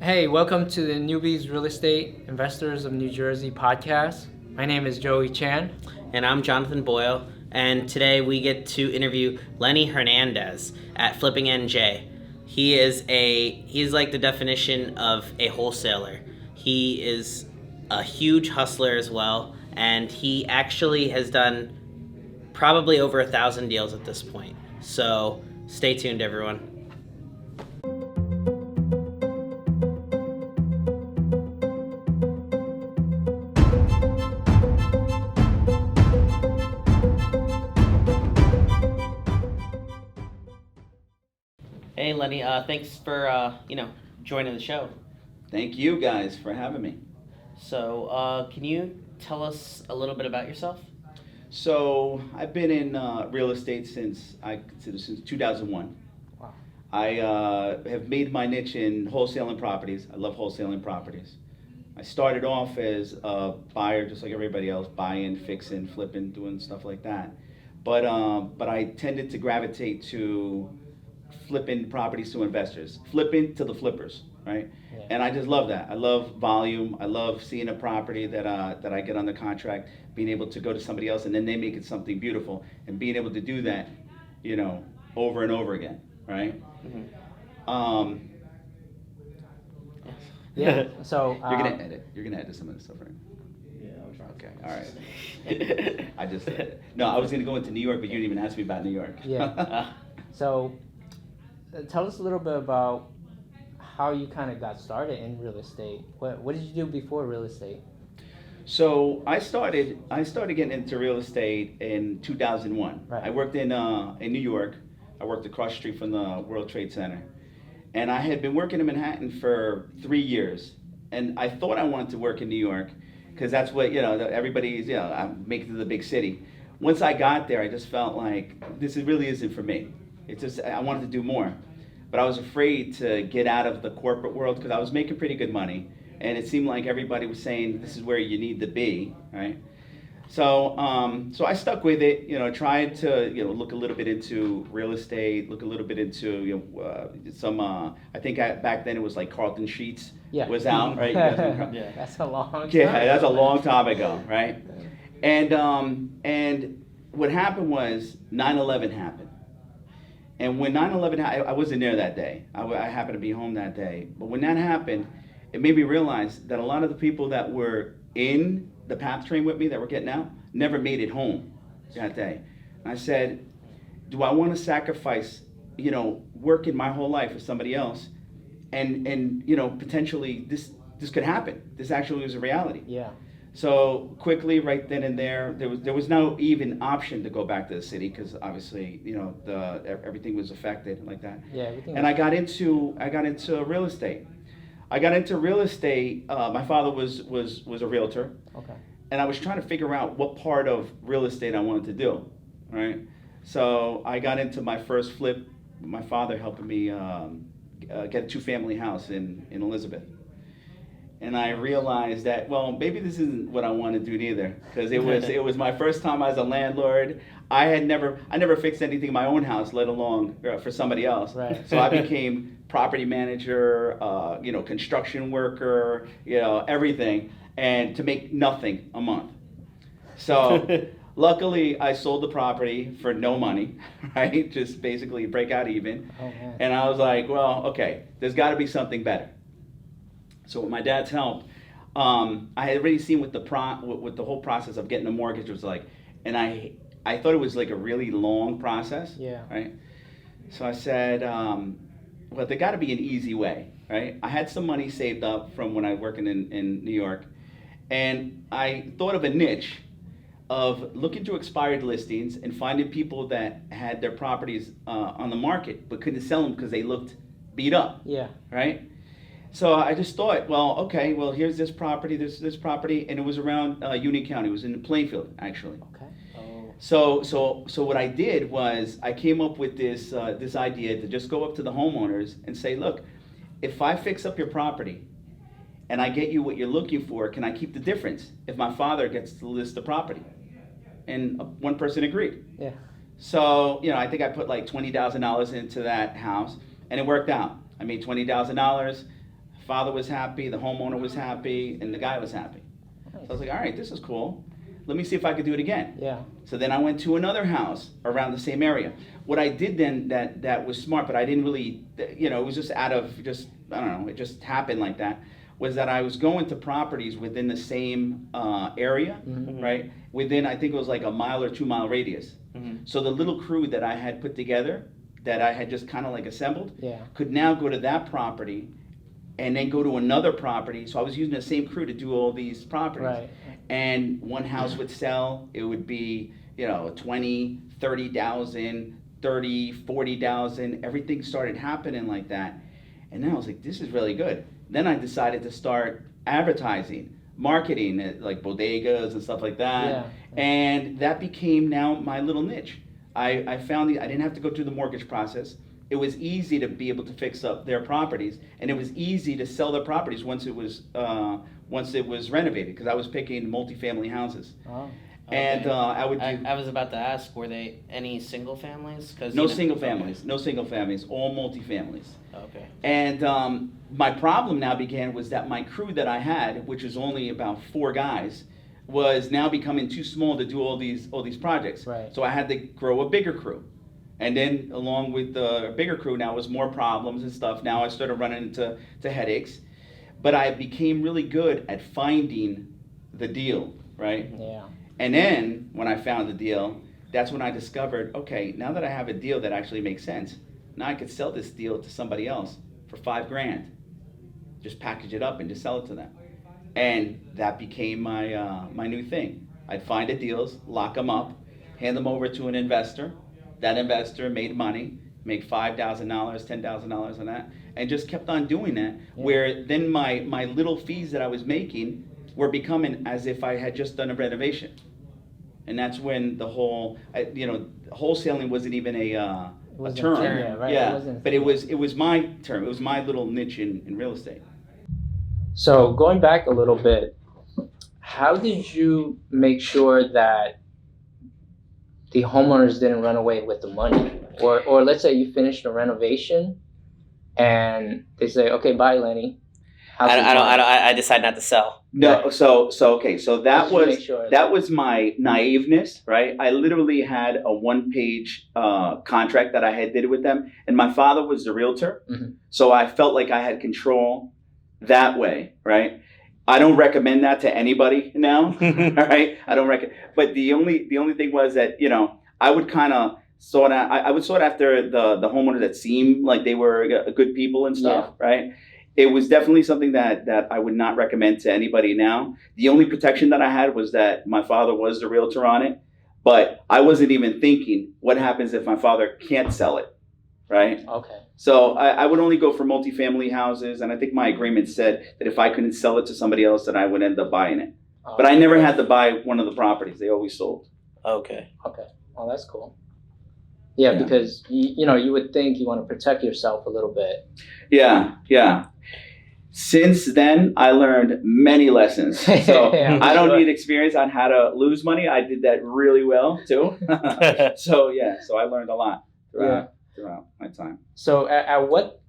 Hey, welcome to the Newbies Real Estate Investors of New Jersey podcast. My name is Joey Chan. And I'm Jonathan Boyle, and today we get to interview Lenny Hernandez at Flipping NJ. He's like the definition of a wholesaler. He is a huge hustler as well, and he actually has done probably over 1,000 deals at this point. So stay tuned, everyone. Hey Lenny, thanks for joining the show. Thank you guys for having me. So, can you tell us a little bit about yourself? So I've been in real estate since 2001. Wow. I have made my niche in wholesaling properties. I love wholesaling properties. I started off as a buyer, just like everybody else, buying, fixing, flipping, doing stuff like that. But I tended to gravitate to flipping properties to investors, flipping to the flippers, right? Yeah. And I just love that. I love volume. I love seeing a property that I get under contract, being able to go to somebody else and then they make it something beautiful, and being able to do that, over and over again, right? Mm-hmm. Yeah. So You're gonna edit some of this stuff, right? Yeah, I'll try. Okay. All right. I just said it. No, I was gonna go into New York, but you didn't even ask me about New York. Yeah. So tell us a little bit about how you kind of got started in real estate. What did you do before real estate? So I started getting into real estate in 2001. Right. I worked in New York. I worked across the street from the World Trade Center, and I had been working in Manhattan for 3 years. And I thought I wanted to work in New York because that's what everybody's. I'm making it to the big city. Once I got there, I just felt like this really isn't for me. It's just I wanted to do more, but I was afraid to get out of the corporate world because I was making pretty good money. And it seemed like everybody was saying this is where you need to be, right? So I stuck with it, tried to look a little bit into real estate, look a little bit into some. I think back then it was like Carlton Sheets was out, right? Yeah. That's a long time. Yeah, that's a long time ago, right? And what happened was 9/11 happened. And when 9/11 happened, I wasn't there that day. I happened to be home that day. But when that happened, it made me realize that a lot of the people that were in the PATH train with me that were getting out never made it home that day. And I said, do I want to sacrifice, working my whole life for somebody else, and potentially this could happen. This actually was a reality. Yeah. So quickly, right then and there was no even option to go back to the city because obviously, everything was affected like that. Yeah. Everything. And I got into real estate. My father was a realtor. Okay. And I was trying to figure out what part of real estate I wanted to do, right? So I got into my first flip. My father helping me get a 2-family house in Elizabeth. And I realized that, well, maybe this isn't what I want to do either, because it was my first time as a landlord. I never fixed anything in my own house, let alone for somebody else. Right. So I became property manager, construction worker, everything, and to make nothing a month. So luckily, I sold the property for no money, right? Just basically break out even. Oh, man. And I was like, well, okay, there's got to be something better. So with my dad's help, I had already seen what the whole process of getting a mortgage was like, and I thought it was like a really long process. Yeah. Right. So I said, well, there got to be an easy way, right? I had some money saved up from when I was working in New York, and I thought of a niche of looking to expired listings and finding people that had their properties on the market but couldn't sell them because they looked beat up. Yeah. Right. So I just thought, here's this property, this property, and it was around Union County. It was in Plainfield, actually. Okay. Oh. So what I did was I came up with this idea to just go up to the homeowners and say, look, if I fix up your property and I get you what you're looking for, can I keep the difference if my father gets to list the property? And one person agreed. Yeah. So, I think I put like $20,000 into that house, and it worked out. I made $20,000, Father was happy, the homeowner was happy, and the guy was happy. So I was like, all right, this is cool. Let me see if I could do it again. Yeah. So then I went to another house around the same area. What I did then that was smart, but I didn't really, it was just out of just, I don't know, it just happened like that, was that I was going to properties within the same area, right? Within, I think it was like a 1 or 2 mile radius. So the little crew that I had put together, that I had just kind of like assembled, could now go to that property and then go to another property. So I was using the same crew to do all these properties. Right. And one house would sell, it would be, 20, 30,000, 30, 40,000, everything started happening like that. And then I was like, this is really good. Then I decided to start advertising, marketing at like bodegas and stuff like that. Yeah. And that became now my little niche. I found I didn't have to go through the mortgage process. It was easy to be able to fix up their properties, and it was easy to sell their properties once it was renovated, because I was picking multifamily houses. Oh. And I would do. I was about to ask, were they any single families? No single families, no single families, all multifamilies. Okay. And my problem now was that my crew that I had, which was only about 4 guys, was now becoming too small to do all these projects. Right. So I had to grow a bigger crew. And then along with the bigger crew now was more problems and stuff. Now I started running into headaches. But I became really good at finding the deal, right? Yeah. And then when I found the deal, that's when I discovered, okay, now that I have a deal that actually makes sense, now I could sell this deal to somebody else for $5,000. Just package it up and just sell it to them. And that became my new thing. I'd find the deals, lock them up, hand them over to an investor. That investor made money, make $5,000, $10,000 on that, and just kept on doing that. Yeah. Where then my little fees that I was making were becoming as if I had just done a renovation. And that's when the whole, wholesaling wasn't even a term. Yeah, right. Yeah, It but it was my term. It was my little niche in real estate. So going back a little bit, how did you make sure that the homeowners didn't run away with the money? Or let's say you finished a renovation and they say, okay, bye, Lenny. I decide not to sell. No, Right. so okay, so that Just to make was sure that was my naiveness, right? I literally had a 1-page contract that I had did with them, and my father was the realtor, so I felt like I had control that way, right? I don't recommend that to anybody now, all right? I don't recommend. But the only thing was that I would kind of I would sort after the homeowners that seemed like they were good people and stuff, right? It was definitely something that I would not recommend to anybody now. The only protection that I had was that my father was the realtor on it, but I wasn't even thinking what happens if my father can't sell it, right? Okay. So I would only go for multifamily houses, and I think my agreement said that if I couldn't sell it to somebody else, then I would end up buying it. But I never had to buy one of the properties. They always sold. Okay. Okay. Oh, that's cool. Yeah, because you would think you want to protect yourself a little bit. Yeah. Since then, I learned many lessons. So I don't need experience on how to lose money. I did that really well too. So I learned a lot throughout my time. So at what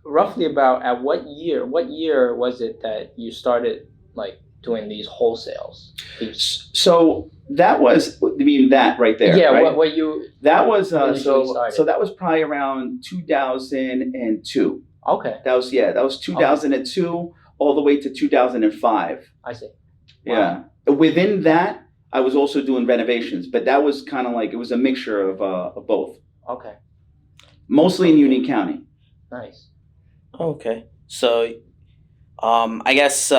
roughly about at what year was it that you started like doing these wholesales? So that was, I mean, that right there. Yeah, right? what you that was initially started. So that was probably around 2002. Okay. That was 2002 all the way to 2005. I see. Wow. Yeah. Within that, I was also doing renovations, but that was kind of like, it was a mixture of both. Okay. Mostly in Union County. Nice. Okay. So, I guess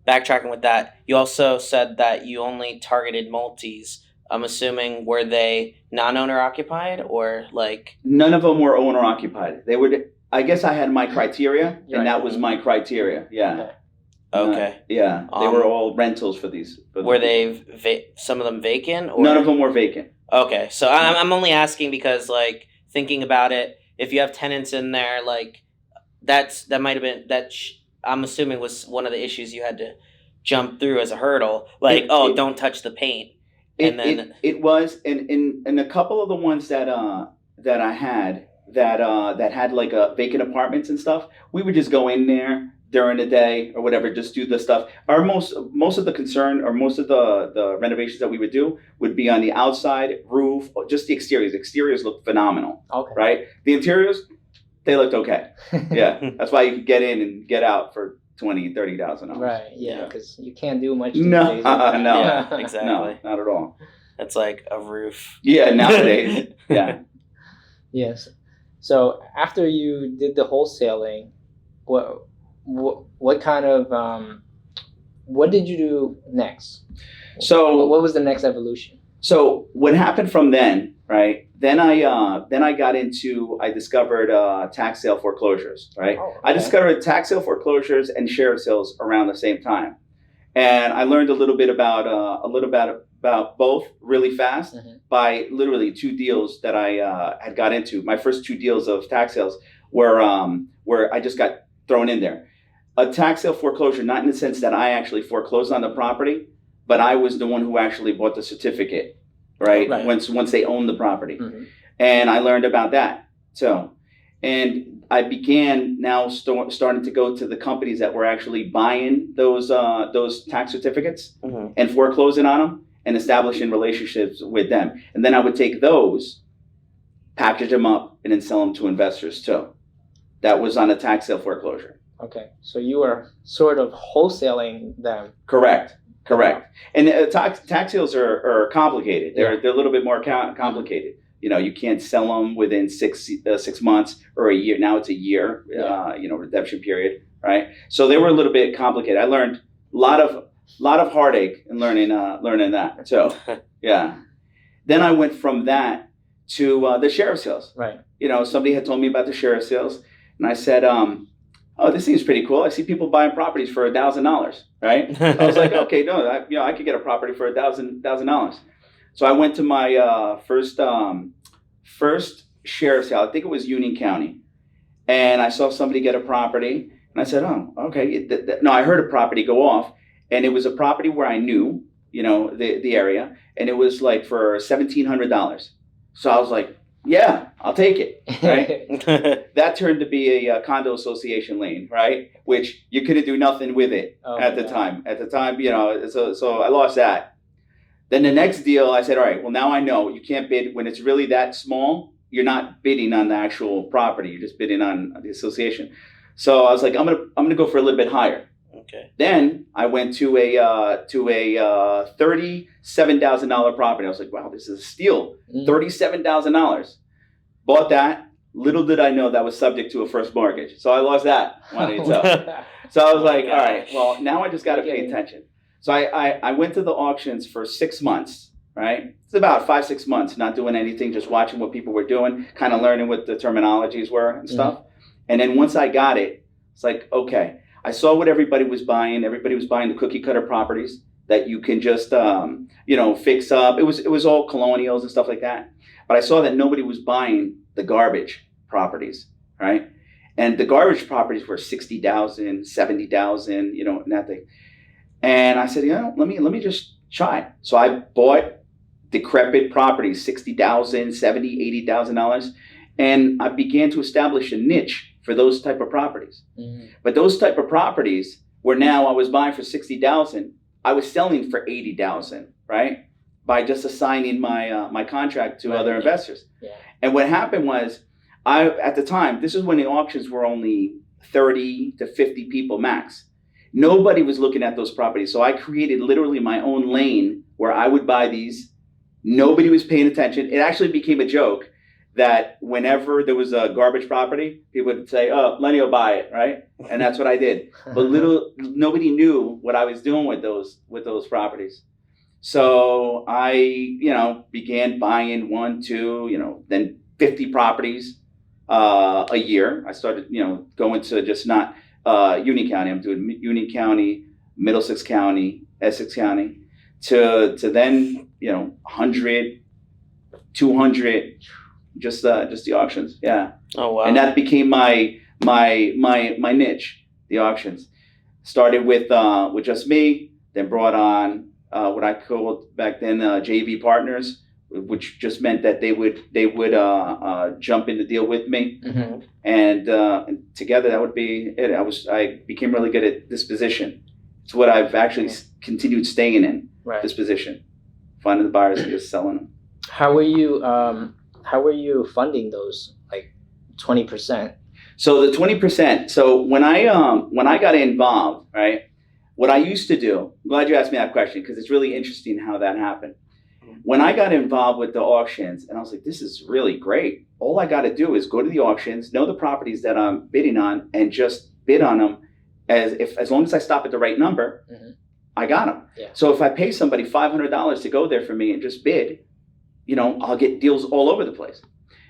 backtracking with that, you also said that you only targeted multis. I'm assuming, were they non-owner occupied or like? None of them were owner occupied. They were. I guess I had my criteria, and Right. that was my criteria. Yeah. Okay. Yeah. They were all rentals for these. Were they some of them vacant? Or? None of them were vacant. Okay, so I'm only asking because, like, thinking about it, if you have tenants in there, like, that might have been I'm assuming was one of the issues you had to jump through as a hurdle. Like, don't touch the paint. It was in a couple of the ones that I had that had like vacant apartments and stuff. We would just go in there during the day or whatever, just do the stuff. Our most of the concern, or most of the renovations that we would do would be on the outside, roof, or just the exteriors. Exteriors look phenomenal, Okay. right? The interiors, they looked okay. Yeah, that's why you could get in and get out for $20,000-$30,000. Right. Yeah. Yeah. Because you can't do much. These No, days with that. no. Yeah, exactly. No, not at all. It's like a roof. Yeah, nowadays, yeah. Yes. So after you did the wholesaling, what kind of what did you do next? So what was the next evolution? So what happened from then, right? Then I got into, I discovered tax sale foreclosures, right? Oh, okay. I discovered tax sale foreclosures and sheriff sales around the same time, and I learned a little bit about both really fast by literally 2 deals that I had got into. My first 2 deals of tax sales were where I just got thrown in there. A tax sale foreclosure, not in the sense that I actually foreclosed on the property, but I was the one who actually bought the certificate, right? Right. Once they owned the property. And I learned about that. So, and I began now starting to go to the companies that were actually buying those tax certificates and foreclosing on them and establishing relationships with them. And then I would take those, package them up, and then sell them to investors too. That was on a tax sale foreclosure. Okay. So you were sort of wholesaling them. Correct. And tax sales are complicated. They're a little bit more complicated. You know, you can't sell them within 6 months or a year. Now it's a year, redemption period, right? So they were a little bit complicated. I learned a lot of heartache in learning that. So, yeah. Then I went from that to the sheriff sales. Right. You know, somebody had told me about the sheriff sales, and I said, oh, this seems pretty cool. I see people buying properties for $1,000, right? I was like, okay, no, I could get a property for $1,000. So I went to my first sheriff sale. I think it was Union County, and I saw somebody get a property, and I said, oh, okay. No, I heard a property go off, and it was a property where I knew, the area, and it was like for $1,700. So I was like, yeah, I'll take it, right? That turned to be a condo association lane, right? Which you couldn't do nothing with it at the time. At the time, so I lost that. Then the next deal, I said, all right, well, now I know you can't bid when it's really that small. You're not bidding on the actual property. You're just bidding on the association. So I was like, I'm gonna go for a little bit higher. Okay. Then I went to a $37,000 property. I was like, wow, this is a steal. $37,000. Bought that. Little did I know that was subject to a first mortgage. So I lost that one itself. So I was like, all right, well, now I just got to pay attention. So I went to the auctions for 6 months, right? It's about 5-6 months, not doing anything, just watching what people were doing, kind of learning what the terminologies were and stuff. And then once I got it, it's like, okay. I saw what everybody was buying. Everybody was buying the cookie cutter properties that you can just, fix up. It was all colonials and stuff like that. But I saw that nobody was buying the garbage properties, right? And the garbage properties were $60,000, $70,000, nothing. And I said, let me just try. So I bought decrepit properties, $60,000, $70,000, $80,000, and I began to establish a niche for those type of properties. But those type of properties were now I was buying for $60,000, I was selling for $80,000, right? By just assigning my contract to other investors. Yeah. And what happened was, at the time, this is when the auctions were only 30 to 50 people max. Nobody was looking at those properties. So I created literally my own lane where I would buy these. Nobody was paying attention. It actually became a joke that whenever there was a garbage property, people would say, oh, Lenny will buy it, right? And that's what I did. But nobody knew what I was doing with those properties. So I, began buying 1, 2, then 50 properties a year. I started, going to just not Union County. I'm doing Union County, Middlesex County, Essex County, to then, 100, 200, just the auctions. Yeah. Oh wow. And that became my niche, the auctions. Started with just me, then brought on what I called back then JV partners, which just meant that they would jump in the deal with me, Mm-hmm. and together that would be it. I became really good at disposition. It's what I've actually continued staying in, Right. disposition, finding the buyers and just selling them. How were you funding those, like 20%? So the 20%. So when I got involved, right, what I used to do. I'm glad you asked me that question because it's really interesting how that happened. When I got involved with the auctions, and I was like, this is really great. All I got to do is go to the auctions, know the properties that I'm bidding on, and just bid on them. As long as I stop at the right number, Mm-hmm. I got them. Yeah. So if I pay somebody $500 to go there for me and just bid, I'll get deals all over the place.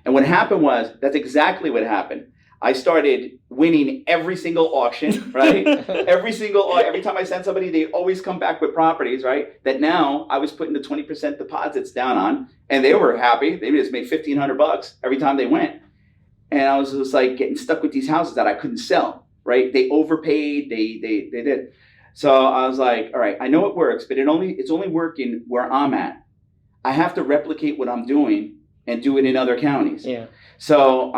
And what happened was, that's exactly what happened. I started winning every single auction, right? Every time I send somebody, they always come back with properties, right? That now I was putting the 20% deposits down on, and they were happy. They just made $1,500 every time they went. And I was just like getting stuck with these houses that I couldn't sell, right? They overpaid, they did. So I was like, all right, I know it works, but it's only working where I'm at. I have to replicate what I'm doing and do it in other counties. Yeah. So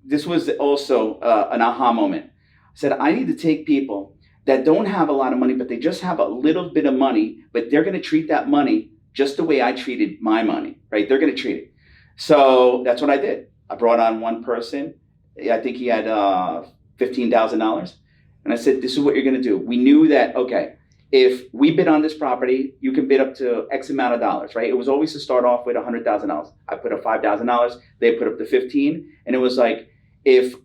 this was also an aha moment. I said, I need to take people that don't have a lot of money, but they just have a little bit of money, but they're going to treat that money just the way I treated my money, right? They're going to treat it. So that's what I did. I brought on one person. I think he had $15,000. And I said, this is what you're going to do. We knew that, okay, if we bid on this property, you can bid up to X amount of dollars, right? It was always to start off with $100,000. I put up $5,000. They put up to 15. And it was like, if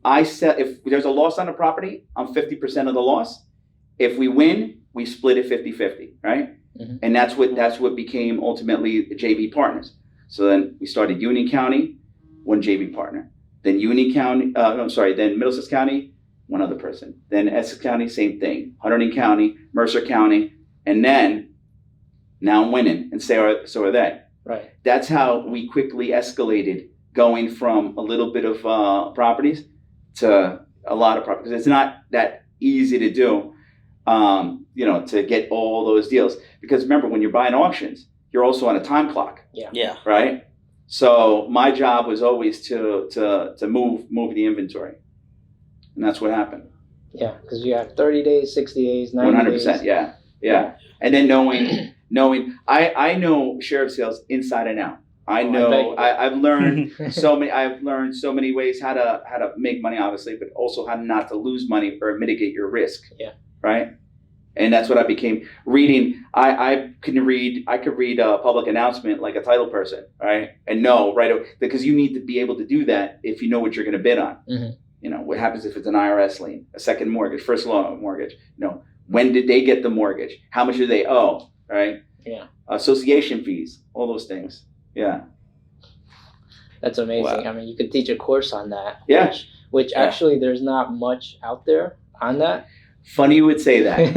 there's a loss on the property, I'm 50% of the loss. If we win, we split it 50-50, right? Mm-hmm. And that's what became ultimately the JV partners. So then we started Union County, one JV partner. Then then Middlesex County, one other person. Then Essex County, same thing. Hunterdon County, Mercer County, and then now I'm winning, and so are they. Right. That's how we quickly escalated, going from a little bit of properties to a lot of properties. It's not that easy to do, to get all those deals. Because remember, when you're buying auctions, you're also on a time clock. Yeah. Right? So my job was always to move the inventory. And that's what happened. Yeah, because you have 30 days, 60 days, 90 days. 100%, yeah. And then knowing, I know sheriff sales inside and out. I've learned so many ways how to make money, obviously, but also how not to lose money or mitigate your risk. Yeah. Right. And that's what I became reading. I could read a public announcement like a title person, right? And know right, because you need to be able to do that if you know what you're going to bid on. Mm-hmm. What happens if it's an IRS lien, a second mortgage, first loan mortgage? When did they get the mortgage? How much do they owe? Right? Yeah. Association fees, all those things. Yeah. That's amazing. Wow. I mean, you could teach a course on that. Yeah. Which actually there's not much out there on that. Funny you would say that.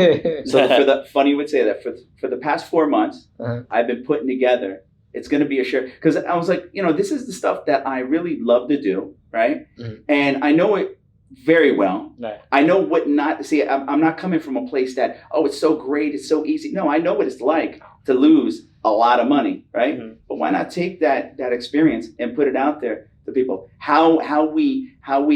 For the past 4 months, Uh-huh. I've been putting together. It's going to be a share, because I was like, this is the stuff that I really love to do, right? Mm-hmm. And I know it very well. Right. I know what not to see. I'm not coming from a place that, it's so great, it's so easy. No, I know what it's like to lose a lot of money, right? Mm-hmm. But why not take that experience and put it out there to people? How we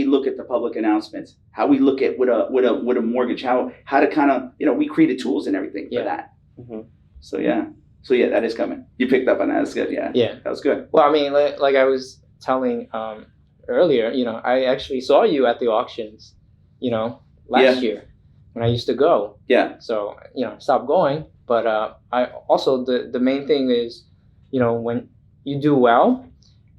look at the public announcements, how we look at what a mortgage, how to kind of, we created tools and everything for that. Mm-hmm. So yeah, that is coming. You picked up on that. That's good. Yeah. Yeah. That was good. Well, I mean, like I was telling earlier, I actually saw you at the auctions, last year when I used to go. Yeah. So, stopped going. But I also, the main thing is, when you do well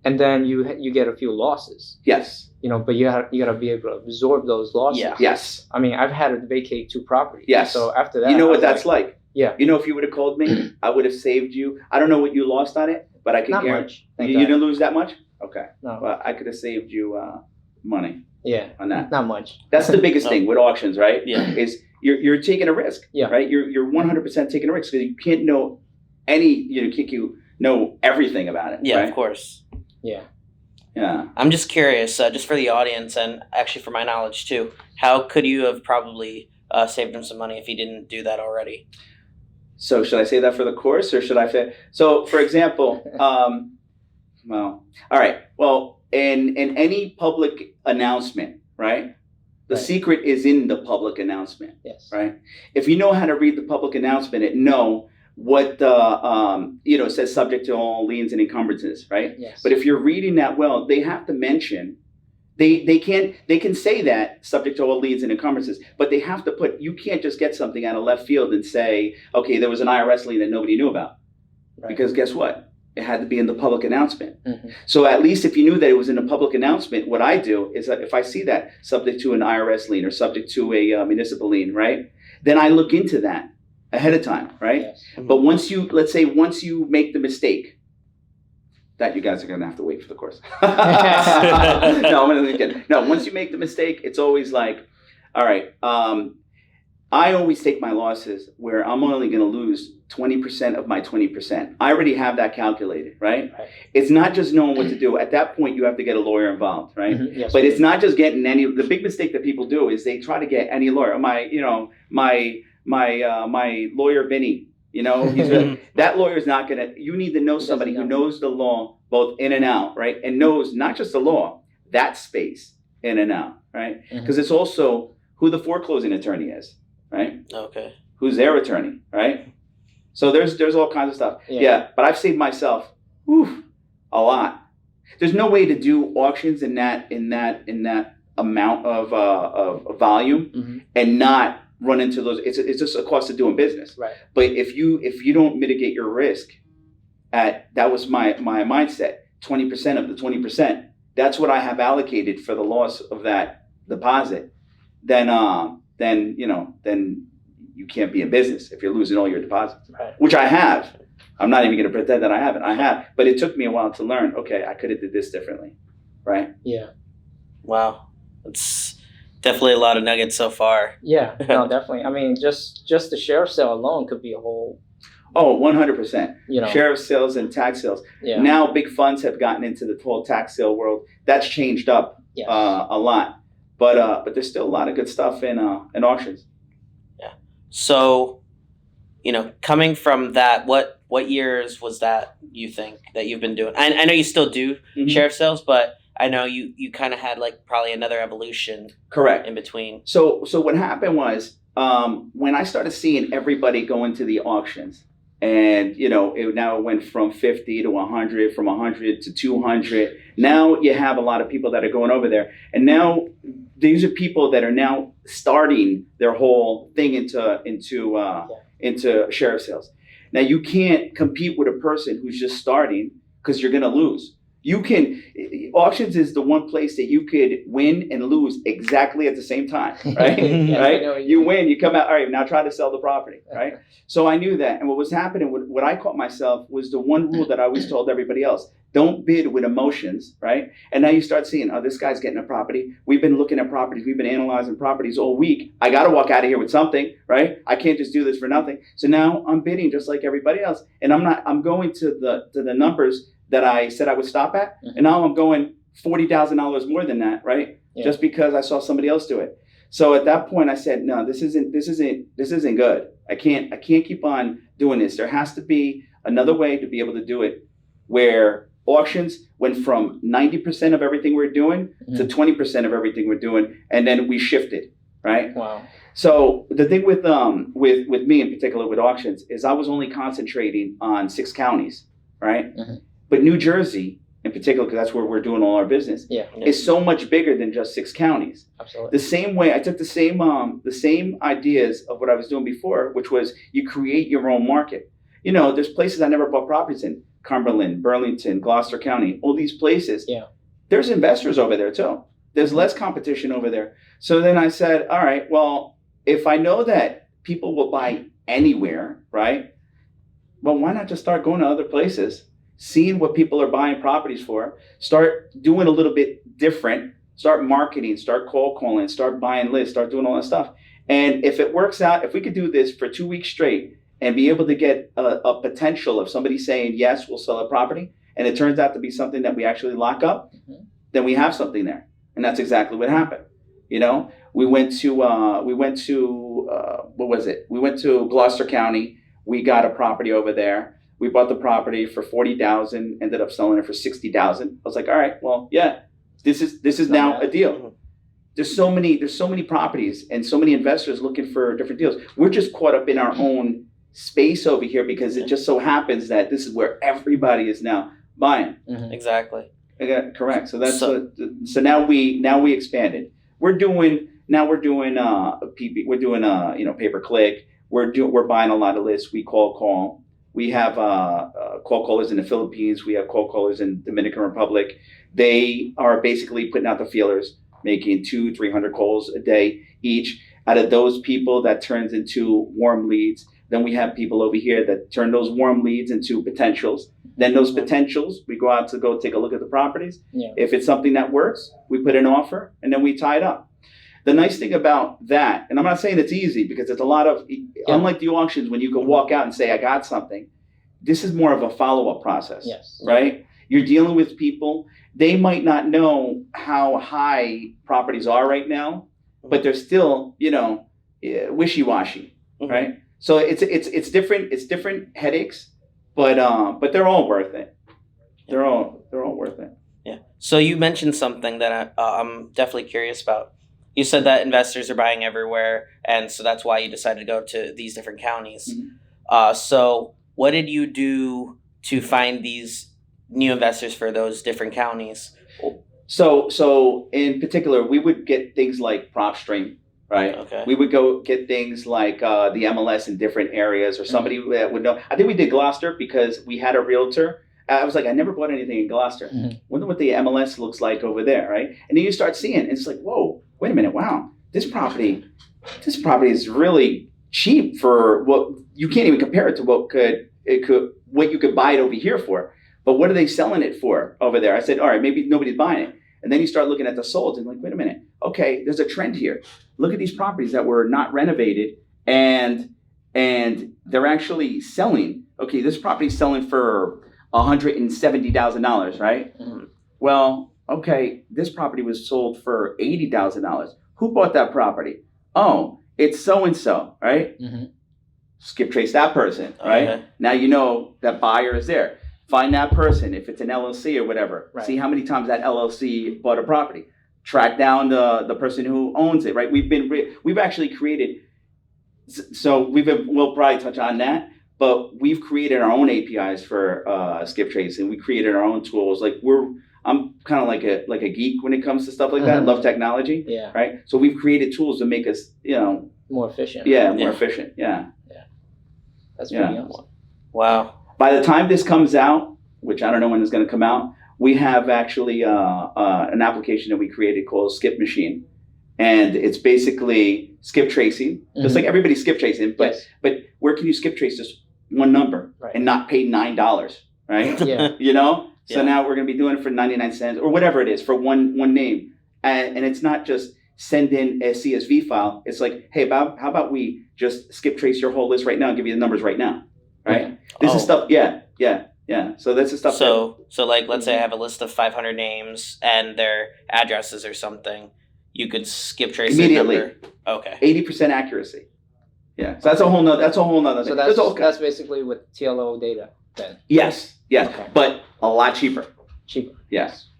and then you get a few losses. Yes. But you gotta be able to absorb those losses. Yeah. Yes. I mean, I've had to vacate 2 properties. Yes. So after that, You know I what was that's like? Yeah. If you would have called me, I would have saved you. I don't know what you lost on it, but I could Not guarantee. much. You didn't lose that much? Okay. No. Well, I could have saved you money Yeah. on that. Not much. That's the biggest thing with auctions, right? Yeah. Is you're taking a risk. Yeah. Right? You're 100% taking a risk, because you can't know know everything about it. Yeah, right? of course. Yeah. Yeah. I'm just curious, just for the audience and actually for my knowledge too, how could you have probably saved him some money if he didn't do that already? So should I say that for the course, or should I say? So, for example, well, all right. Well, in any public announcement, right? The Right. secret is in the public announcement, Yes. right? If you know how to read the public announcement and know what the it says subject to all liens and encumbrances, right? Yes. But if you're reading that well, they have to mention. They can say that subject to all liens and encumbrances, but they have to put. You can't just get something out of left field and say, okay, there was an IRS lien that nobody knew about, Right. because guess what? It had to be in the public announcement. Mm-hmm. So at least if you knew that it was in the public announcement, what I do is that if I see that subject to an IRS lien or subject to a municipal lien, right, then I look into that ahead of time, right? Yes. But once you make the mistake, that you guys are gonna have to wait for the course. No, I'm only kidding. No, once you make the mistake, it's always like, all right. I always take my losses where I'm only gonna lose 20% of my 20%. I already have that calculated, right? Right. It's not just knowing what to do. At that point, you have to get a lawyer involved, right? Mhm. Yes. But it's not just getting any. The big mistake that people do is they try to get any lawyer. My lawyer Vinny. That lawyer is not gonna. You need to know He somebody doesn't who know. knows the law both in and out, right? And knows not just the law, that space in and out, right? Mhm. Because it's also who the foreclosing attorney is, right? Okay. Who's their attorney, right? So there's all kinds of stuff. Yeah. Yeah, but I've saved myself a lot. There's no way to do auctions in that amount of volume Mhm. and not run into those. It's just a cost of doing business. Right. But if you don't mitigate your risk, that was my mindset. 20% of the 20%. That's what I have allocated for the loss of that deposit. Then you can't be in business if you're losing all your deposits, Right. which I have. I'm not even going to pretend that I haven't. I have, but it took me a while to learn. Okay, I could have did this differently, right? Yeah. Wow. It's definitely a lot of nuggets so far. Yeah. No, definitely. I mean, just the sheriff sale alone could be a whole. Oh, 100%. Sheriff. Sheriff sales and tax sales. Yeah. Now, big funds have gotten into the whole tax sale world. That's changed up Yes. a lot, but there's still a lot of good stuff in auctions. So, coming from that, what years was that you think that you've been doing? I know you still do Mhm. sheriff sales, but I know you kind of had like probably another evolution Correct. in between. So what happened was when I started seeing everybody go into the auctions, and it went from 50 to 100, from 100 to 200. Now you have a lot of people that are going over there, and now these are people that are now starting their whole thing into sheriff sales. Now you can't compete with a person who's just starting because you're going to lose. Auctions is the one place that you could win and lose exactly at the same time, right? Yes, I know Right? You win, you come out, all right, now try to sell the property, right? So I knew that. And what was happening, what I caught myself was the one rule that I always told everybody else: don't bid with emotions, right? And now you start seeing, oh, this guy's getting a property. We've been looking at properties. We've been analyzing properties all week. I got to walk out of here with something, right? I can't just do this for nothing. So now I'm bidding just like everybody else. And I'm going to the numbers that I said I would stop at. And now I'm going $40,000 more than that, right? Yeah. Just because I saw somebody else do it. So at that point I said, no, this isn't good. I can't keep on doing this. There has to be another way to be able to do it, where auctions went from 90% of everything we're doing to 20% of everything we're doing, and then we shifted, right? Wow. So the thing with me in particular with auctions is I was only concentrating on 6 counties, right? Mm-hmm. But New Jersey in particular, because that's where we're doing all our business, Yeah. is so much bigger than just 6 counties. Absolutely. The same way I took the same ideas of what I was doing before, which was you create your own market. There's places I never bought properties in: Cumberland, Burlington, Gloucester County, all these places. Yeah. There's investors over there too. There's less competition over there. So then I said, all right, well, if I know that people will buy anywhere, right? Well, why not just start going to other places, seeing what people are buying properties for, start doing a little bit different, start marketing, start cold calling, start buying lists, start doing all that stuff. And if it works out, if we could do this for 2 weeks straight and be able to get a potential of somebody saying, yes, we'll sell a property, and it turns out to be something that we actually lock up, then we have something there. And that's exactly what happened. We went to what was it? We went to Gloucester County. We got a property over there. We bought the property for 40,000, ended up selling it for 60,000. I was like, all right, well, yeah, this is now a deal. There's so many properties and so many investors looking for different deals. We're just caught up in our own space over here because it just so happens that this is where everybody is now buying. Exactly. Correct. So that's so now we expanded. We're doing PP. We're doing pay per click. We're buying a lot of lists. We call. We have call callers in the Philippines. We have call callers in Dominican Republic. They are basically putting out the feelers, making 200-300 calls a day each. Out of those people, that turns into warm leads. Then we have people over here that turn those warm leads into potentials. Then those potentials, we go out to go take a look at the properties. Yeah. If it's something that works, we put an offer and then we tie it up. The nice thing about that, and I'm not saying it's easy because it's a lot of, unlike the auctions when you can walk out and say, I got something, this is more of a follow-up process, Yes. right? You're dealing with people. They might not know how high properties are right now, but they're still, wishy-washy, right? So it's different headaches, but they're all worth it. They're all worth it. Yeah. So you mentioned something that I'm definitely curious about. You said that investors are buying everywhere, and so that's why you decided to go to these different counties. So what did you do to find these new investors for those different counties? So in particular, we would get things like PropStream, right? Okay. We would go get things like the MLS in different areas, or somebody that would know. I think we did Gloucester because we had a realtor. I was like, I never bought anything in Gloucester. Wonder what the MLS looks like over there, right? And then you start seeing, and it's like, whoa, wait a minute, wow, this property is really cheap for what you can't even compare it to what you could buy it over here for. But what are they selling it for over there? I said, all right, maybe nobody's buying it. And then you start looking at the solds and like, wait a minute, okay, there's a trend here. Look at these properties that were not renovated and they're actually selling. Okay, this property's selling for $170,000, right? Well, okay, this property was sold for $80,000. Who bought that property? Oh, it's so-and-so, right? Skip trace that person, right? Okay. Now you know that buyer is there. Find that person, if it's an LLC or whatever. Right. See how many times that LLC bought a property. Track down the person who owns it, right? We've actually created, so we'll probably touch on that, but we've created our own APIs for skip trace, and we created our own tools. Like I'm kind of like a geek when it comes to stuff like that. I love technology, right? So we've created tools to make us, more efficient. more efficient. Yeah. That's pretty awesome. Wow. By the time this comes out, which I don't know when it's going to come out, we have actually an application that we created called Skip Machine, and it's basically skip tracing, just like everybody's skip tracing. But where can you skip trace just one number and not pay $9, right? Yeah. So now we're going to be doing it for 99 cents or whatever it is for one name, and it's not just send in a CSV file. It's like, hey, how about we just skip trace your whole list right now and give you the numbers right now, right? This is stuff. Yeah. So that's the stuff. So like, let's say I have a list of 500 names and their addresses or something. You could skip trace immediately. Their number. Okay. 80% accuracy. Yeah. So that's a whole nother. So thing. that's basically with TLO data then. Yes. Okay. But a lot cheaper. Yes.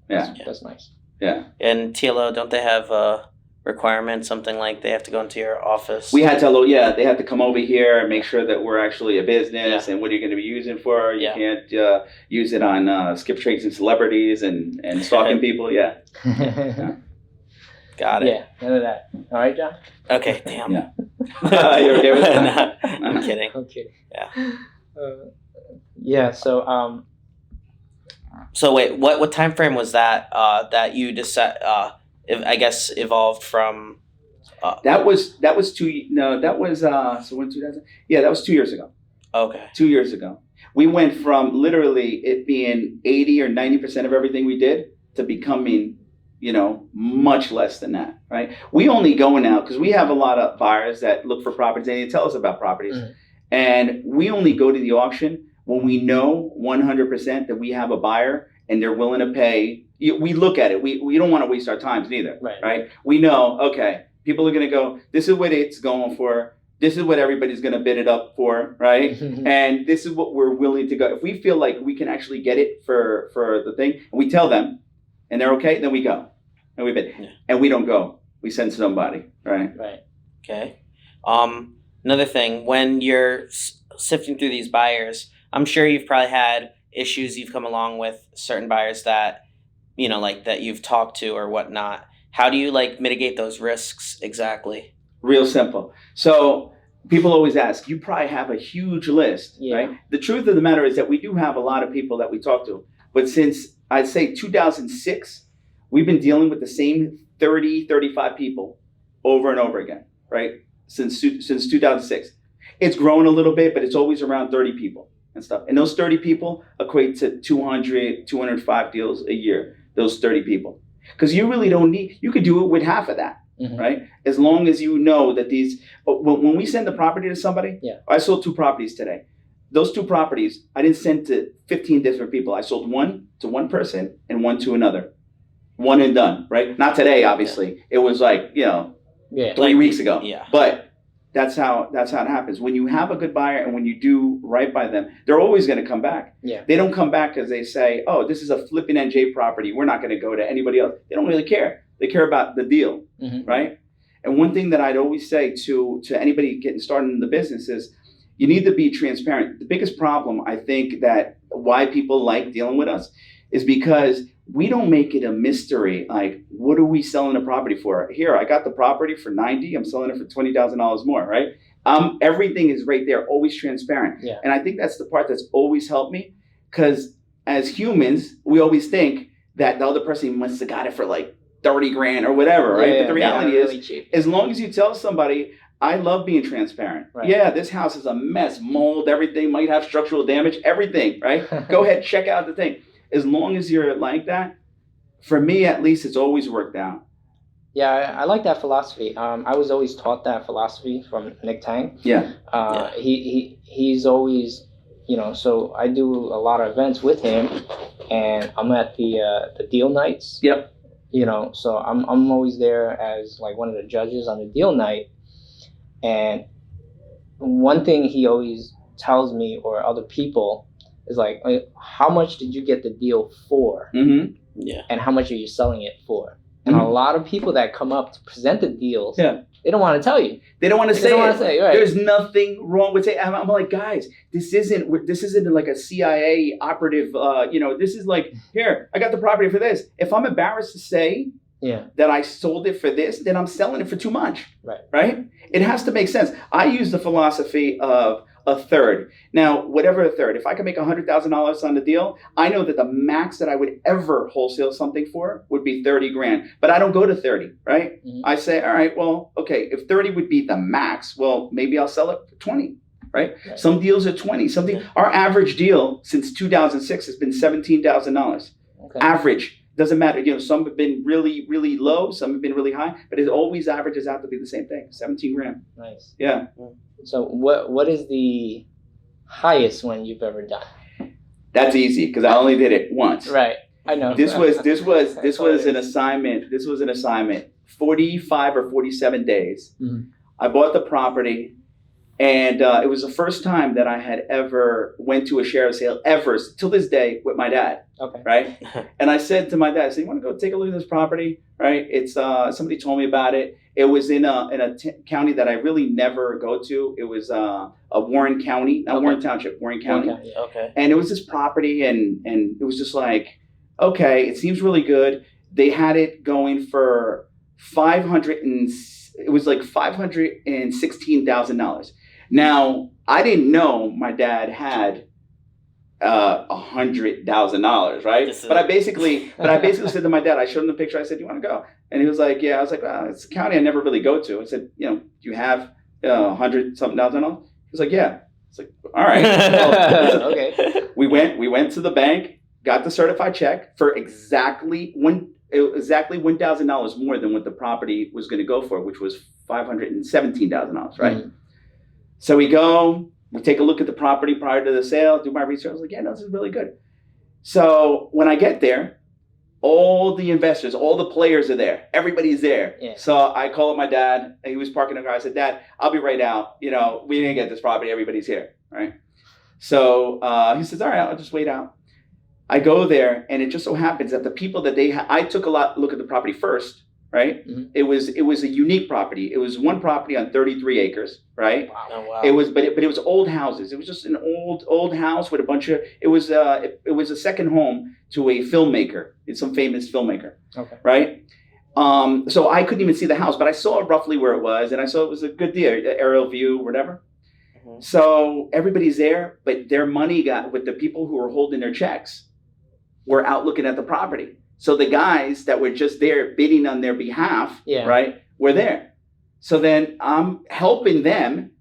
Yeah. That's nice. Yeah. And TLO, don't they have a requirement, something like they have to go into your office? We had TLO, they have to come over here and make sure that we're actually a business and what are you going to be using for. You can't use it on skip tracing celebrities and stalking people. Yeah. Got it. Yeah, none of that. All right, John? Okay, damn. Yeah. You're okay with that? I'm kidding. Okay. Yeah. So wait, what time frame was that that you decided? I guess evolved from. That was 2 years ago. Okay. 2 years ago, we went from literally it being 80 or 90% of everything we did to becoming, much less than that. Right? We only go now because we have a lot of buyers that look for properties and they tell us about properties, and we only go to the auction when we know 100% that we have a buyer and they're willing to pay. We look at it. We don't want to waste our time neither, right? We know, okay, people are going to go, this is what it's going for. This is what everybody's going to bid it up for, right? And this is what we're willing to go. If we feel like we can actually get it for the thing, and we tell them, and they're okay, then we go, and we bid. Yeah. And we don't go. We send somebody, right? Right. Okay. Another thing, when you're sifting through these buyers, I'm sure you've probably had issues you've come along with certain buyers that, you know, like that you've talked to or whatnot. How do you like mitigate those risks exactly? Real simple. So people always ask, you probably have a huge list, right? The truth of the matter is that we do have a lot of people that we talk to. But since I'd say 2006, we've been dealing with the same 30, 35 people over and over again, right? Since 2006. It's grown a little bit, but it's always around 30 people and stuff. And those 30 people equate to 200, 205 deals a year, those 30 people. Because you really don't need, you could do it with half of that. Right? As long as you know that these, when we send the property to somebody, I sold 2 properties today. Those 2 properties, I didn't send to 15 different people. I sold one to one person and one to another. One and done, right? Not today, obviously. It was like, 3 weeks ago. But that's how it happens. When you have a good buyer and when you do right by them, they're always going to come back. They don't come back because they say, oh, this is a flipping NJ property. We're not going to go to anybody else. They don't really care. They care about the deal, right? And one thing that I'd always say to anybody getting started in the business is you need to be transparent. The biggest problem, I think, that why people like dealing with us is because we don't make it a mystery. Like, what are we selling the property for? Here, I got the property for $90,000. I'm selling it for $20,000 more, right? Everything is right there, always transparent. And I think that's the part that's always helped me, because as humans, we always think that the other person must have got it for like 30 grand or whatever, right? But the reality is, really as long as you tell somebody, I love being transparent. Yeah, this house is a mess, mold, everything, might have structural damage, everything, right? Go ahead, check out the thing. As long as you're like that, for me at least, it's always worked out. Yeah, I like that philosophy. I was always taught that philosophy from Nick Tang. He's always, so I do a lot of events with him, and I'm at the deal nights. So I'm always there as like one of the judges on the deal night. And one thing he always tells me, or other people, is like, how much did you get the deal for? And how much are you selling it for? And a lot of people that come up to present the deals, they don't want to tell you. They don't want to say it. Right. There's nothing wrong with it. I'm like, guys, this isn't like a CIA operative. This is like, here, I got the property for this. If I'm embarrassed to say that I sold it for this, then I'm selling it for too much. Right? It has to make sense. I use the philosophy of a third. Now, whatever a third, if I can make $100,000 on the deal, I know that the max that I would ever wholesale something for would be 30 grand. But I don't go to 30, right? I say, all right, well, okay, if 30 would be the max, well, maybe I'll sell it for 20, right? Some deals are 20. Our average deal since 2006 has been $17,000. Average. Doesn't matter. Some have been really, really low. Some have been really high. But it always averages out to be the same thing, 17 grand. Nice. Yeah. So what is the highest one you've ever done? That's easy because I only did it once. Right. I know. This was an assignment. This was an assignment. 45 or 47 days. I bought the property, and it was the first time that I had ever went to a share sale ever till this day with my dad. Right. And I said to my dad, I said, you want to go take a look at this property? Right. It's somebody told me about it. It was in a county that I really never go to. It was a Warren County, not Warren Township, Warren County. And it was this property, and it was just like, okay, it seems really good. They had it going for $516,000. Now, I didn't know my dad had $100,000, right? But I basically said to my dad, I showed him the picture. I said, "You want to go?" And he was like, "Yeah." I was like, "Well, it's a county I never really go to." I said, "Do you have $100,000?" He was like, "Yeah." It's like, all right. Well, okay. We went to the bank, got the certified check for exactly $1,000 more than what the property was going to go for, which was $517,000, right? So we take a look at the property prior to the sale, do my research. I was like, yeah, no, this is really good. So when I get there, all the investors, all the players are there. Everybody's there. Yeah. So I call up my dad. He was parking the car. I said, Dad, I'll be right out. You know, we didn't get this property. Everybody's here, right? So he says, all right, I'll just wait out. I go there, and it just so happens that the people that I took a look at the property first, right? Mhm. It was a unique property. It was one property on 33 acres, right? Wow. Oh wow. It was, but it was old houses. It was just an old house with a bunch of. It was a second home to a filmmaker. It's some famous filmmaker. Okay. Right. So I couldn't even see the house, but I saw roughly where it was, and I saw it was a good deal, aerial view, whatever. Mhm. So everybody's there, but their money got with the people who were holding their checks were out looking at the property. So the guys that were just there bidding on their behalf, Yeah. right, were there. So then I'm helping them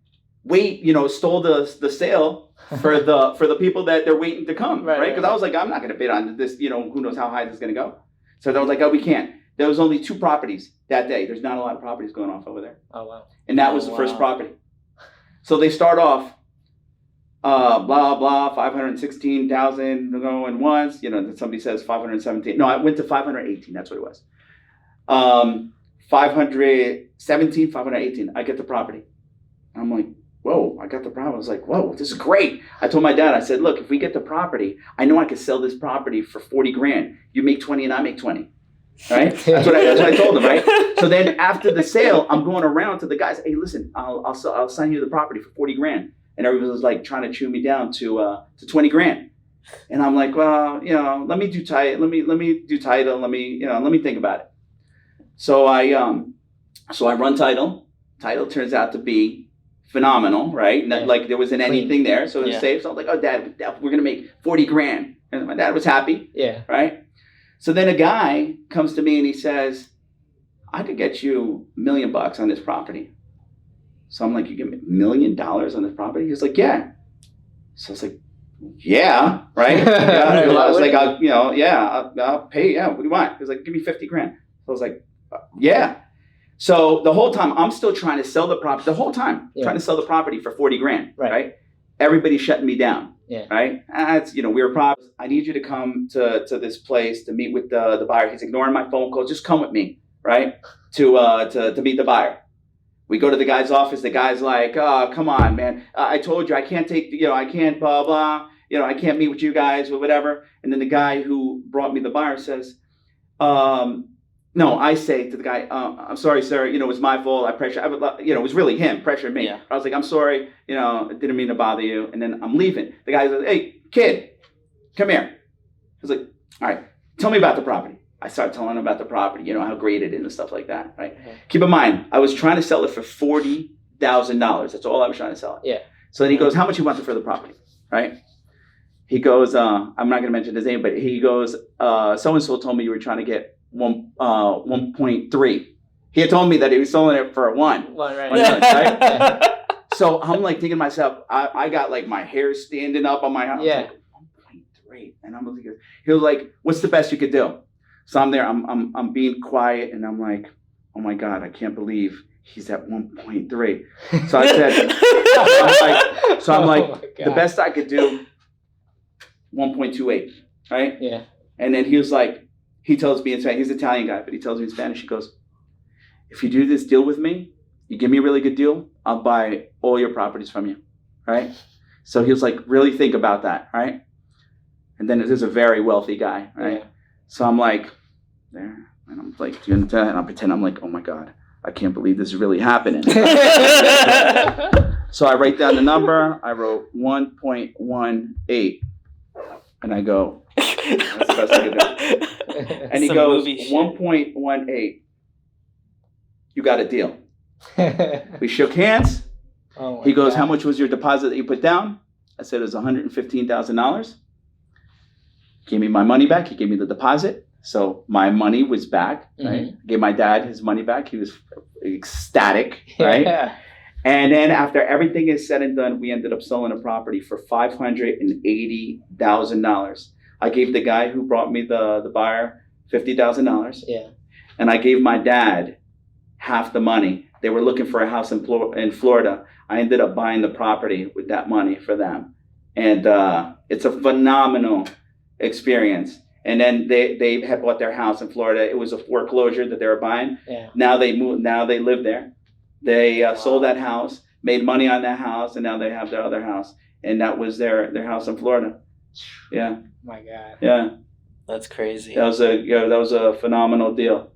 wait, stall the sale for the people that they're waiting to come, right? Because I was like, I'm not going to bid on this, who knows how high this is going to go. So they was like, oh, we can't. There was only 2 properties that day. There's not a lot of properties going off over there. Oh wow. And that was the first property. So they start off, blah, blah, 516,000 going once. Somebody says 517. No, I went to 518. That's what it was. 517, 518. I get the property. And I'm like, whoa, I got the property. I was like, whoa, this is great. I told my dad, I said, look, if we get the property, I know I could sell this property for 40 grand. You make 20 and I make 20. Right? That's what I told him, right? So then after the sale, I'm going around to the guys. Hey, listen, I'll sign you the property for 40 grand. And everybody was like trying to chew me down to 20 grand. And I'm like, well, let me do title. Let me do title. Let me think about it. So I run title. Title turns out to be phenomenal, right? Yeah. Like there wasn't anything there, so it was Yeah. safe. So I was like, oh, Dad, we're gonna make 40 grand. And my dad was happy, Yeah. right? So then a guy comes to me and he says, I could get you $1 million on this property. So I'm like, you give me $1 million on this property? He's like, yeah. So I was like, yeah, right? Yeah. I was like, I'll pay. Yeah, what do you want? He was like, give me 50 grand. So I was like, yeah. So the whole time I'm still trying to sell the property. The whole time trying to sell the property for 40 grand, right? Everybody's shutting me down. Yeah. Right. It's we're problems. I need you to come to this place to meet with the buyer. He's ignoring my phone calls. Just come with me, right? To meet the buyer. We go to the guy's office. The guy's like, oh, come on, man. I told you I can't take, I can't blah, blah. I can't meet with you guys or whatever. And then the guy who brought me the buyer says, no, I say to the guy, I'm sorry, sir. It was my fault. It was really him pressuring me. Yeah. I was like, I'm sorry. I didn't mean to bother you. And then I'm leaving. The guy says, hey, kid, come here. I was like, all right, tell me about the property. I started telling him about the property, how great it is and stuff like that, right? Mm-hmm. Keep in mind, I was trying to sell it for $40,000. That's all I was trying to sell it. Yeah. So then he goes, how much you want for the property, right? He goes, I'm not going to mention his name, but he goes, so-and-so told me you were trying to get 1.3. He had told me that he was selling it for $1. Right? So I'm like thinking to myself, I got like my hair standing up on my house. Yeah. Like, 1.3. And I'm like, he was like, what's the best you could do? So I'm there, I'm being quiet, and I'm like, oh my God, I can't believe he's at 1.3. So I said, I'm like, the best I could do, 1.28, right? Yeah. And then he was like, he tells me in Spanish, he's an Italian guy, but he tells me in Spanish, he goes, if you do this deal with me, you give me a really good deal, I'll buy all your properties from you, right? So he was like, really think about that, right? And then there's a very wealthy guy, right? Yeah. So I'm like, there, and I'm like, and I pretend I'm like, oh my God, I can't believe this is really happening. So I write down the number, I wrote 1.18, and I go, that's the best I could do. And he goes, 1.18. You got a deal. We shook hands. Oh He goes, God. how much was your deposit that you put down? I said it was $115,000. Gave me my money back. He gave me the deposit. So my money was back. Right? Gave my dad his money back. He was ecstatic. Right? Yeah. And then after everything is said and done, we ended up selling a property for $580,000. I gave the guy who brought me the buyer $50,000. Yeah. And I gave my dad half the money. They were looking for a house in Florida. I ended up buying the property with that money for them. And it's a phenomenal experience. and then they had bought their house in Florida. It was a foreclosure that they were buying. Yeah. Now they moved. Now they live there. They sold that house, made money on that house, and now they have their other house, and that was their house in Florida. Yeah. My God. Yeah. That's crazy. That was a phenomenal deal.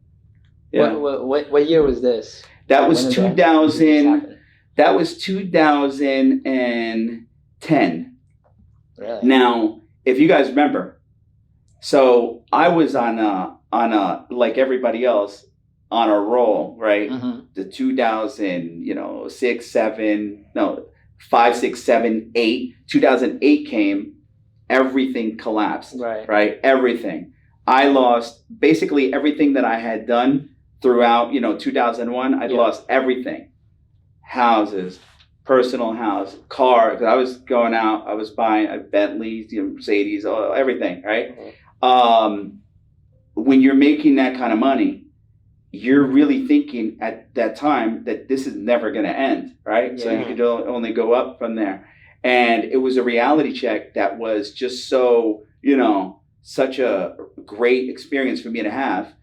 Yeah. What year was this? That was When did that 2000. happen? That was 2010. Really? Now, if you guys remember, so I was on a like everybody else on a roll, right? Mm-hmm. The 2000, 5, 6, 7, 8. 2008 came, everything collapsed, right? Everything. I lost basically everything that I had done throughout, 2001. I'd lost everything. Houses, personal house, car. Because I was going out, I was buying a Bentley, Mercedes, everything, right? Mm-hmm. When you're making that kind of money, you're really thinking at that time that this is never going to end, right? Yeah. So you could only go up from there. And it was a reality check that was just so, such a great experience for me to have.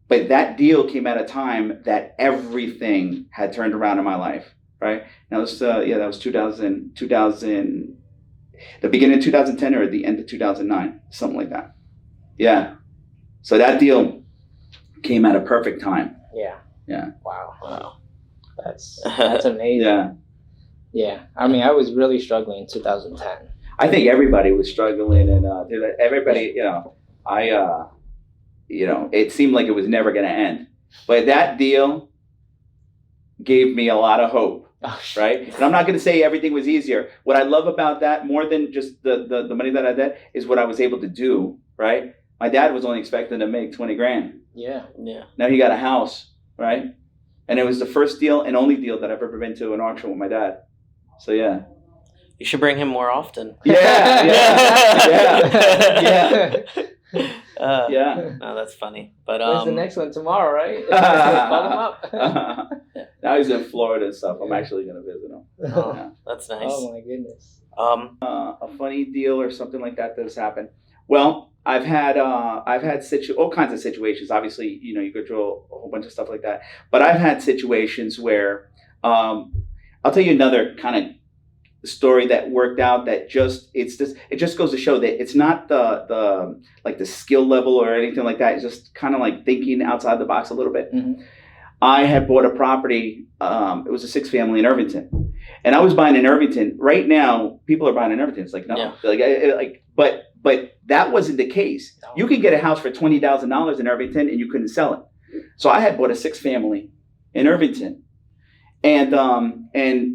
But that deal came at a time that everything had turned around in my life, right? That was, that was 2000, the beginning of 2010 or the end of 2009, something like that. Yeah. So that deal came at a perfect time. Yeah. Yeah. Wow. That's amazing. Yeah. Yeah. I mean, I was really struggling in 2010. I think everybody was struggling, and everybody, it seemed like it was never going to end. But that deal gave me a lot of hope, right? And I'm not going to say everything was easier. What I love about that, more than just the money that I did, is what I was able to do, right? My dad was only expecting to make 20 grand. Yeah. Now he got a house, right? And it was the first deal and only deal that I've ever been to an auction with my dad. So yeah. You should bring him more often. Yeah. No, that's funny. But when's the next one? Tomorrow, right? Call him up. Now he's in Florida and stuff. I'm actually gonna visit him. Oh, that's nice. Oh my goodness. A funny deal or something like that has happened. Well, I've had all kinds of situations. Obviously, you go through a whole bunch of stuff like that. But I've had situations where I'll tell you another kind of story that worked out that it just goes to show that it's not the skill level or anything like that. It's just kind of like thinking outside the box a little bit. Mm-hmm. I had bought a property. It was a 6-family in Irvington, and I was buying in Irvington. Right now, people are buying in Irvington. It's like no, but that wasn't the case. No. You can get a house for $20,000 in Irvington, and you couldn't sell it. So I had bought a 6-family in Irvington, and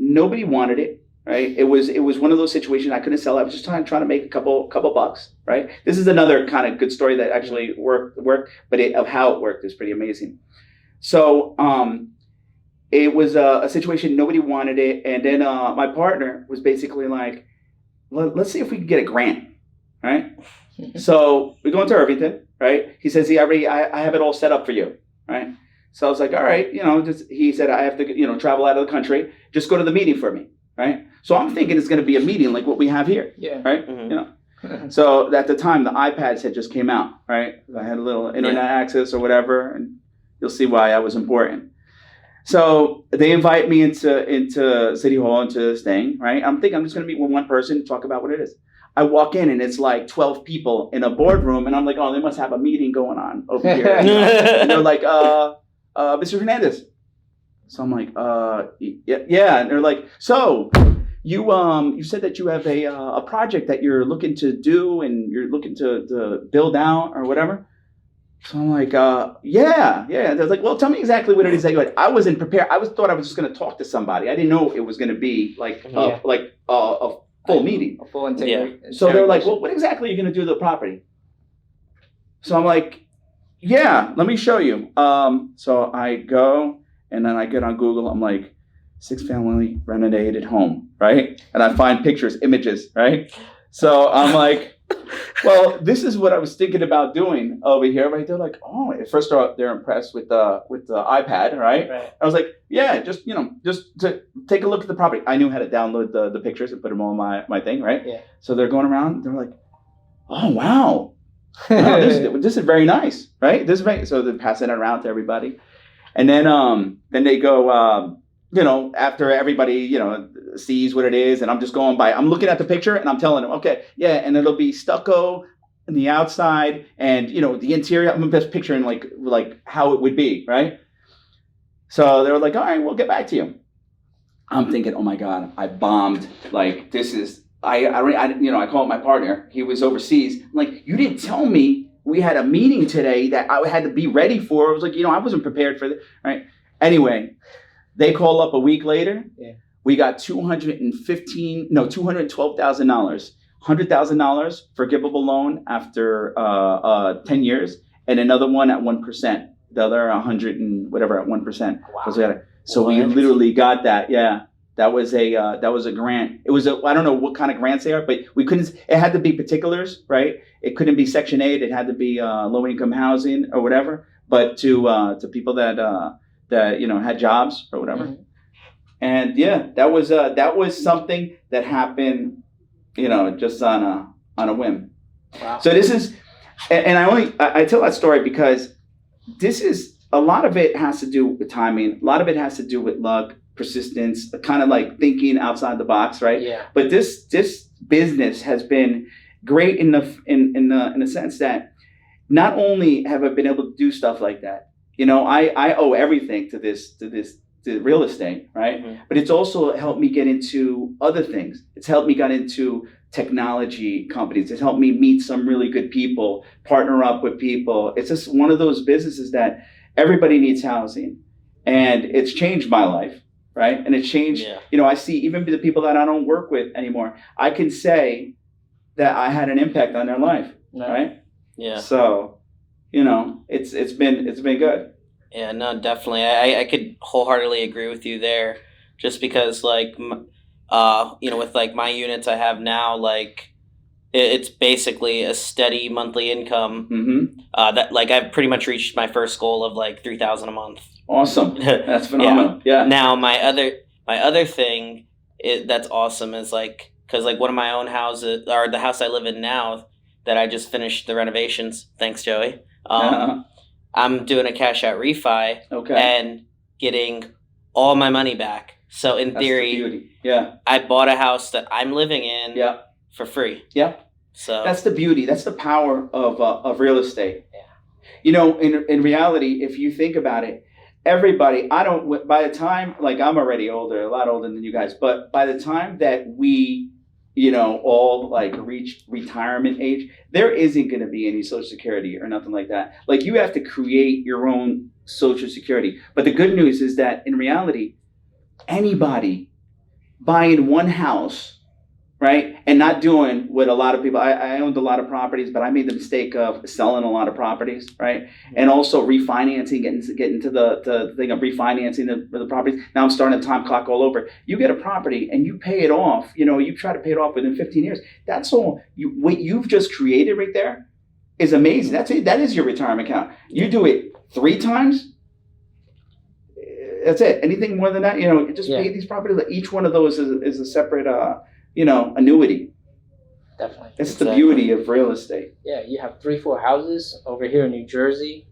nobody wanted it. Right, it was one of those situations I couldn't sell. I was just trying to make a couple bucks. Right, this is another kind of good story that actually worked, but of how it worked is pretty amazing. So it was a situation nobody wanted it, and then my partner was basically like, let's see if we can get a grant. Right, so we go into Irvington. Right, he says I have it all set up for you. Right, so I was like, all right, he said I have to travel out of the country. Just go to the meeting for me. Right. So I'm thinking it's going to be a meeting like what we have here. Yeah. Right. Mm-hmm. So at the time the iPads had just came out. Right. I had a little internet access or whatever, and you'll see why that was important. So they invite me into City Hall, into this thing. Right. I'm thinking I'm just going to meet with one person and talk about what it is. I walk in and it's like 12 people in a boardroom, and I'm like, oh, they must have a meeting going on over here. And they're like, Mr. Hernandez. So I'm like, yeah. And they're like, so you said that you have a project that you're looking to do and you're looking to build out or whatever. So I'm like, yeah. And they're like, well, tell me exactly what it is that you had. I wasn't prepared. Thought I was just going to talk to somebody. I didn't know it was going to be like a full meeting. A full integration. Yeah. So they're like, well, what exactly are you going to do to the property? So I'm like, yeah, let me show you. So I go. And then I get on Google, I'm like, 6-family renovated home, right? And I find pictures, images, right? So I'm like, well, this is what I was thinking about doing over here, right? They're like, oh, at first they're impressed with the iPad, right? I was like, yeah, just to take a look at the property. I knew how to download the pictures and put them on my thing, right? Yeah. So they're going around, they're like, oh, wow. Oh, this is very nice, right? This is very, so they're passing it around to everybody. And then they go, after everybody, sees what it is, and I'm just going by, I'm looking at the picture and I'm telling them, okay, yeah, and it'll be stucco on the outside and, the interior, I'm just picturing like how it would be, right? So they were like, all right, we'll get back to you. I'm thinking, oh my God, I bombed. Like, this is, I called my partner. He was overseas. I'm like, you didn't tell me we had a meeting today that I had to be ready for. I was like, I wasn't prepared for this, right? Anyway, they call up a week later. Yeah. We got $212,000, $100,000 forgivable loan after 10 years, and another one at 1%. The other 100 and whatever at 1%. Wow. So we literally got that. Yeah, that was a grant. It was I don't know what kind of grants they are, but we couldn't. It had to be particulars, right? It couldn't be Section 8. It had to be low income housing or whatever. But to people that had jobs or whatever. Mm-hmm. And yeah, that was something that happened, just on a whim. Wow. So this is, and I tell that story because this is, a lot of it has to do with timing. A lot of it has to do with luck, persistence, kind of like thinking outside the box, right? Yeah. But this business has been great in the sense that not only have I been able to do stuff like that, I owe everything to real estate, right? Mm-hmm. But it's also helped me get into other things. It's helped me get into technology companies. It's helped me meet some really good people, partner up with people. It's just one of those businesses that everybody needs housing, and it's changed my life, right? And it's changed, I see even the people that I don't work with anymore, I can say that I had an impact on their life, right? Yeah. So, it's been good. Yeah, no, definitely. I could wholeheartedly agree with you there, just because with like my units I have now, like it's basically a steady monthly income. Mm-hmm. That like I've pretty much reached my first goal of like $3,000 a month. Awesome. That's phenomenal. Yeah. Now my other thing that's awesome is like, because like one of my own houses, or the house I live in now that I just finished the renovations, thanks Joey. I'm doing a cash out refi and getting all my money back. So in theory, I bought a house that I'm living in for free. Yeah. So that's the beauty. That's the power of real estate. Yeah. In reality, if you think about it, everybody, by the time, like I'm already older, a lot older than you guys, but by the time that we, all like reach retirement age, there isn't going to be any Social Security or nothing like that. Like you have to create your own Social Security. But the good news is that in reality, anybody buying one house, right, and not doing what a lot of people, I owned a lot of properties, but I made the mistake of selling a lot of properties, right, and also refinancing, getting to the thing of refinancing the properties. Now I'm starting a time clock all over. You get a property and you pay it off, you try to pay it off within 15 years. That's all, what you've just created right there is amazing. That's it. That is your retirement account. You do it 3 times, that's it. Anything more than that, just pay these properties. Each one of those is a separate, annuity. Definitely. It's the beauty of real estate. Yeah, you have 3-4 houses over here in New Jersey.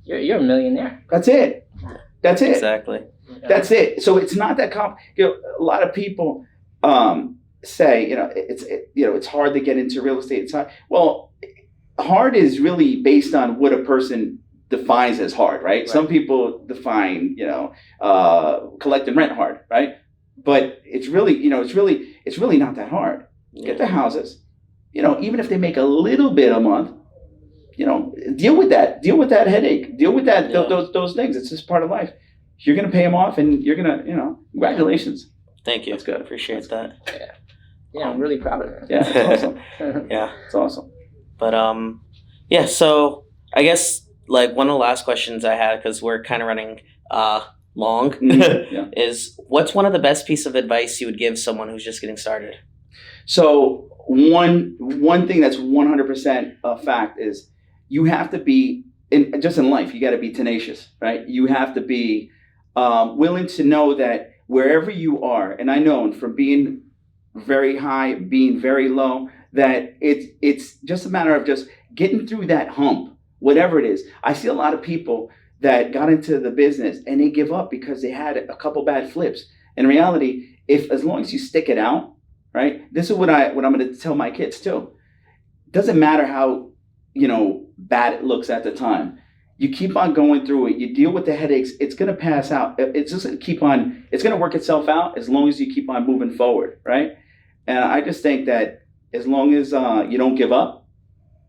You're a millionaire. That's it. Exactly. That's it. So it's not that complicated. A lot of people say, it's hard to get into real estate. It's hard. Well, hard is really based on what a person defines as hard, right? Some people define, collect and rent hard, right? But it's really, it's really not that hard. Get the houses, even if they make a little bit a month, deal with that headache, deal with that, those things. It's just part of life. You're going to pay them off and you're going to, congratulations. Thank you. That's good. Appreciate that. Yeah, I'm really proud of it. Yeah, it's awesome. Yeah. It's awesome. But, so I guess like one of the last questions I had, because we're kind of running, long, is what's one of the best piece of advice you would give someone who's just getting started? So one thing that's 100% a fact is you have to be, in life, you got to be tenacious, right? You have to be willing to know that wherever you are, and I know from being very high, being very low, that it's just a matter of just getting through that hump, whatever it is. I see a lot of people that got into the business and they give up because they had a couple bad flips. In reality, as long as you stick it out, right? This is what I'm going to tell my kids too. It doesn't matter how, bad it looks at the time. You keep on going through it. You deal with the headaches. It's going to pass out. It's just going to it's going to work itself out as long as you keep on moving forward, right? And I just think that as long as you don't give up,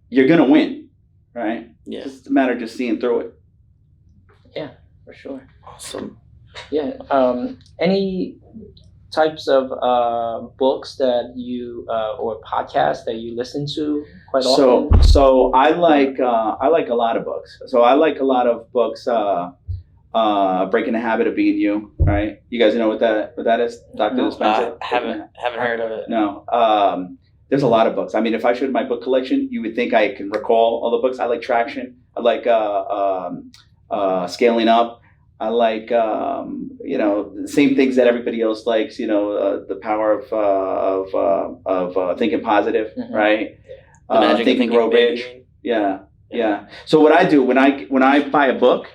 you're going to win, right? Yeah. It's just a matter of just seeing through it. Yeah, for sure. Awesome. Yeah. Any types of books that you or podcasts that you listen to quite often? So I like a lot of books. So I like a lot of books. Breaking the Habit of Being You. Right? You guys know what that is, Dr. No. Dispenza? Haven't heard of it. No. There's a lot of books. I mean, if I showed my book collection, you would think I can recall all the books. I like Traction. I like Scaling Up. I like, the same things that everybody else likes, the power of thinking positive, Mhm. right? The magic Think of and Grow big. Rich. Yeah. So what I do when I buy a book,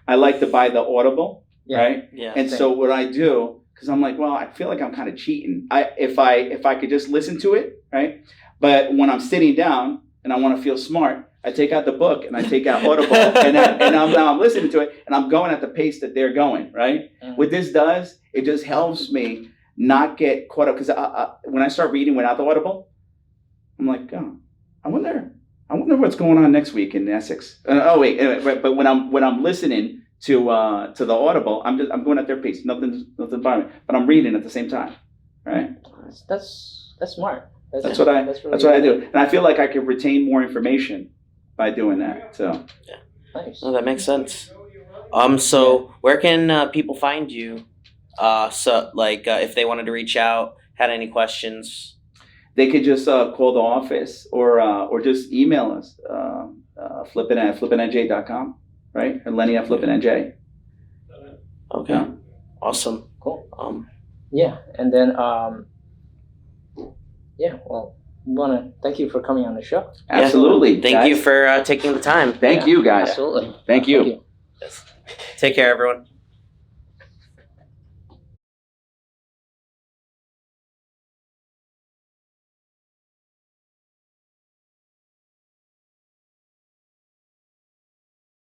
I like to buy the Audible, Yeah. right? Yeah. And so what I do, because I'm like, well, I feel like I'm kind of cheating. If I could just listen to it, right? But when I'm sitting down and I want to feel smart, I take out the book and I take out Audible and I'm listening to it and I'm going at the pace that they're going, right? Mhm. What this does, it just helps me not get caught up. Because when I start reading without the Audible, I'm like, oh, I wonder what's going on next week in Essex. But when I'm listening to the Audible, I'm going at their pace. Nothing's bothering me, but I'm reading at the same time, right? That's smart. That's what I do, and I feel like I can retain more information by doing that. So Nice. Oh, that makes sense. So where can people find you? If they wanted to reach out, had any questions? they could just call the office or just email us, flippinatj.com, right? Or Lenny at flippinatj. Okay. Yeah. Awesome. Cool. Yeah, and then well, we want to thank you for coming on the show. Absolutely. Thank guys. you for taking the time. Thank you, guys. Absolutely. Thank you. Yes. Take care, everyone.